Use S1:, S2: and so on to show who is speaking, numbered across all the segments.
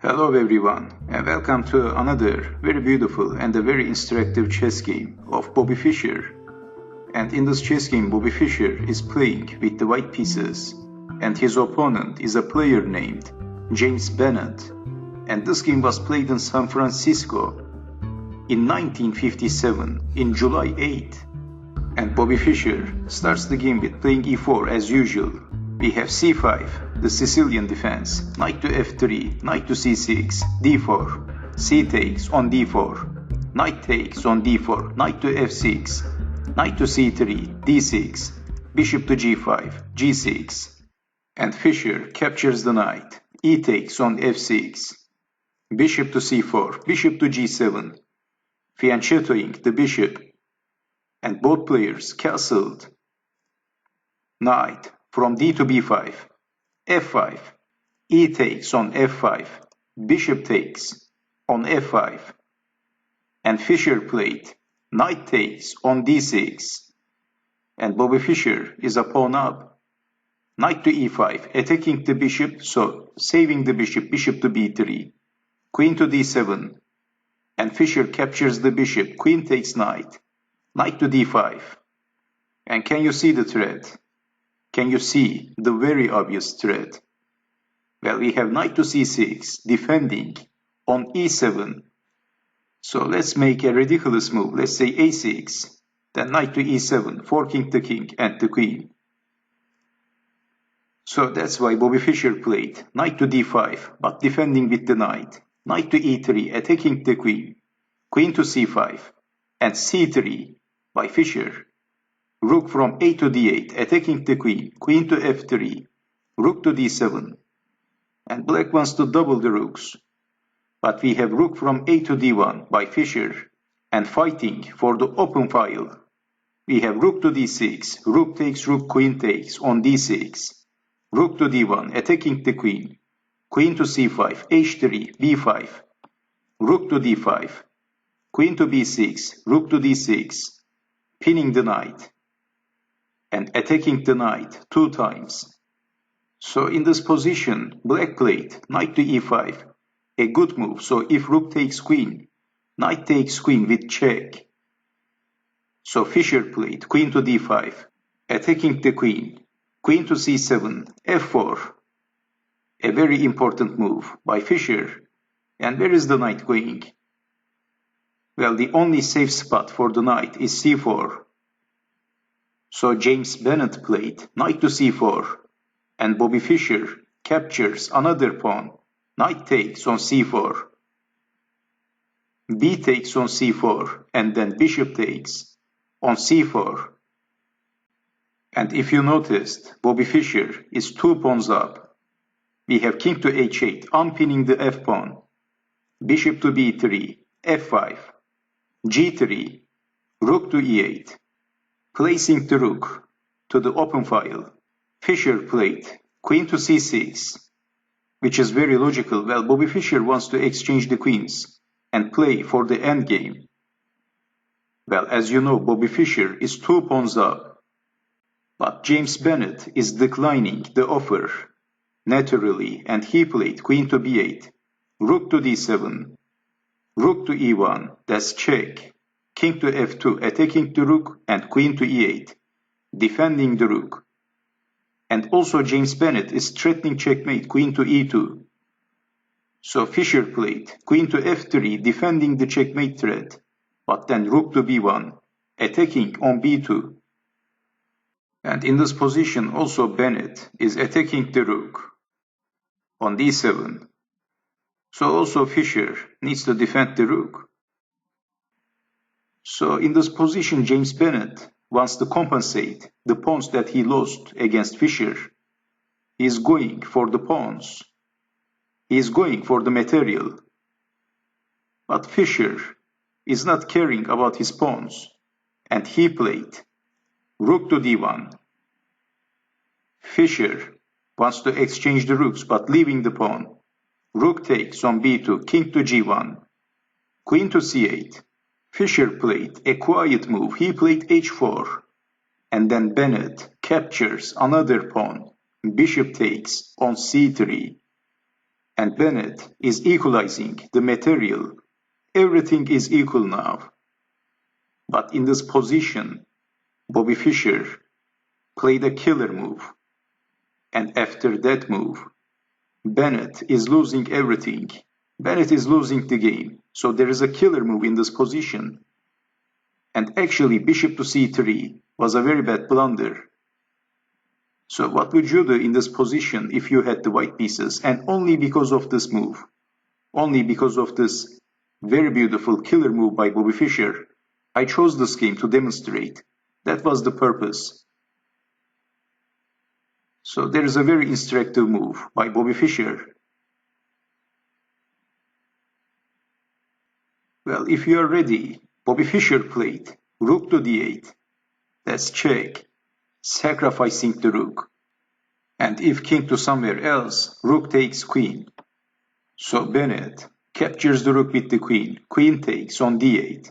S1: Hello everyone, and welcome to another very beautiful and a very instructive chess game of Bobby Fischer. And in this chess game, Bobby Fischer is playing with the white pieces, and his opponent is a player named James Bennett. And this game was played in San Francisco in 1957, in July 8. And Bobby Fischer starts the game with playing e4 as usual. We have c5, the Sicilian defense, knight to f3, knight to c6, d4, c takes on d4, knight takes on d4, knight to f6, knight to c3, d6, bishop to g5, g6, and Fischer captures the knight, e takes on f6, bishop to c4, bishop to g7, fianchettoing the bishop, and both players castled. Knight from d to b5, f5, e takes on f5, bishop takes on f5, and Fischer played knight takes on d6, and Bobby Fischer is a pawn up. Knight to e5, attacking the bishop, so saving the bishop, bishop to b3, queen to d7, and Fischer captures the bishop, queen takes knight, knight to d5, and can you see the threat? Can you see the very obvious threat? Well, we have knight to c6, defending on e7. So let's make a ridiculous move. Let's say a6, then knight to e7, forking the king and the queen. So that's why Bobby Fischer played knight to d5, but defending with the knight. Knight to e3, attacking the queen. Queen to c5, and c3 by Fischer. Rook from a to d8, attacking the queen, queen to f3, rook to d7, and black wants to double the rooks, but we have rook from a to d1 by Fischer, and fighting for the open file, we have rook to d6, rook takes rook, queen takes on d6, rook to d1, attacking the queen, queen to c5, h3, b5, rook to d5, queen to b6, rook to d6, pinning the knight, and attacking the knight 2 times. So in this position, black played knight to e5, a good move. So if rook takes queen, knight takes queen with check. So Fischer played queen to d5, attacking the queen, queen to c7, f4, a very important move by Fischer. And where is the knight going? Well, the only safe spot for the knight is c4. So James Bennett played knight to c4, and Bobby Fischer captures another pawn. Knight takes on c4, b takes on c4, and then bishop takes on c4. And if you noticed, Bobby Fischer is 2 pawns up. We have king to h8, unpinning the f-pawn, bishop to b3, f5, g3, rook to e8. Placing the rook to the open file, Fischer played queen to c6, which is very logical. Well, Bobby Fischer wants to exchange the queens and play for the endgame. Well, as you know, Bobby Fischer is 2 pawns up, but James Bennett is declining the offer naturally, and he played queen to b8, rook to d7, rook to e1, that's check. King to f2, attacking the rook, and queen to e8, defending the rook. And also James Bennett is threatening checkmate, queen to e2. So Fischer played queen to f3, defending the checkmate threat, but then rook to b1, attacking on b2. And in this position also Bennett is attacking the rook on d7. So also Fischer needs to defend the rook. So in this position, James Bennett wants to compensate the pawns that he lost against Fischer. He is going for the pawns. He is going for the material. But Fischer is not caring about his pawns, and he played rook to d1. Fischer wants to exchange the rooks, but leaving the pawn. Rook takes on b2, king to g1, queen to c8. Fischer played a quiet move. He played h4, and then Bennett captures another pawn. Bishop takes on c3. and Bennett is equalizing the material. Everything is equal now. But in this position, Bobby Fischer played a killer move. And after that move, Bennett is losing everything. Bennett is losing the game. So there is a killer move in this position. And actually bishop to c3 was a very bad blunder. So what would you do in this position if you had the white pieces? And only because of this move, only because of this very beautiful killer move by Bobby Fischer, I chose this game to demonstrate. That was the purpose. So there is a very instructive move by Bobby Fischer. Well, if you are ready, Bobby Fischer played rook to d8. That's check, sacrificing the rook. And if king to somewhere else, rook takes queen. So Bennett captures the rook with the queen. Queen takes on d8.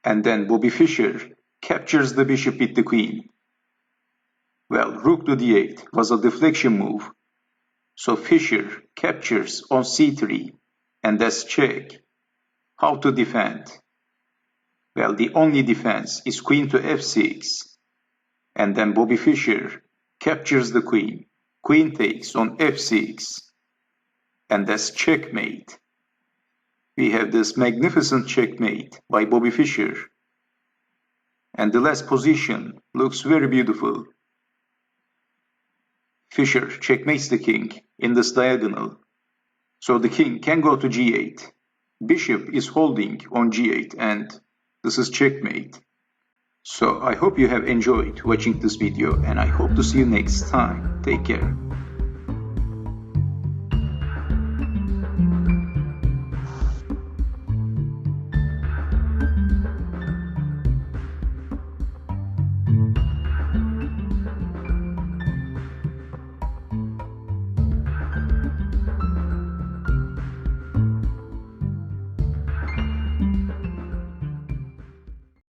S1: And then Bobby Fischer captures the bishop with the queen. Well, rook to d8 was a deflection move. So Fischer captures on c3, and that's check. How to defend? Well, the only defense is queen to f6. And then Bobby Fischer captures the queen. Queen takes on f6. And that's checkmate. We have this magnificent checkmate by Bobby Fischer. And the last position looks very beautiful. Fischer checkmates the king in this diagonal. So the king can go to g8. Bishop is holding on g8 and this is checkmate. So I hope you have enjoyed watching this video and I hope to see you next time. Take care.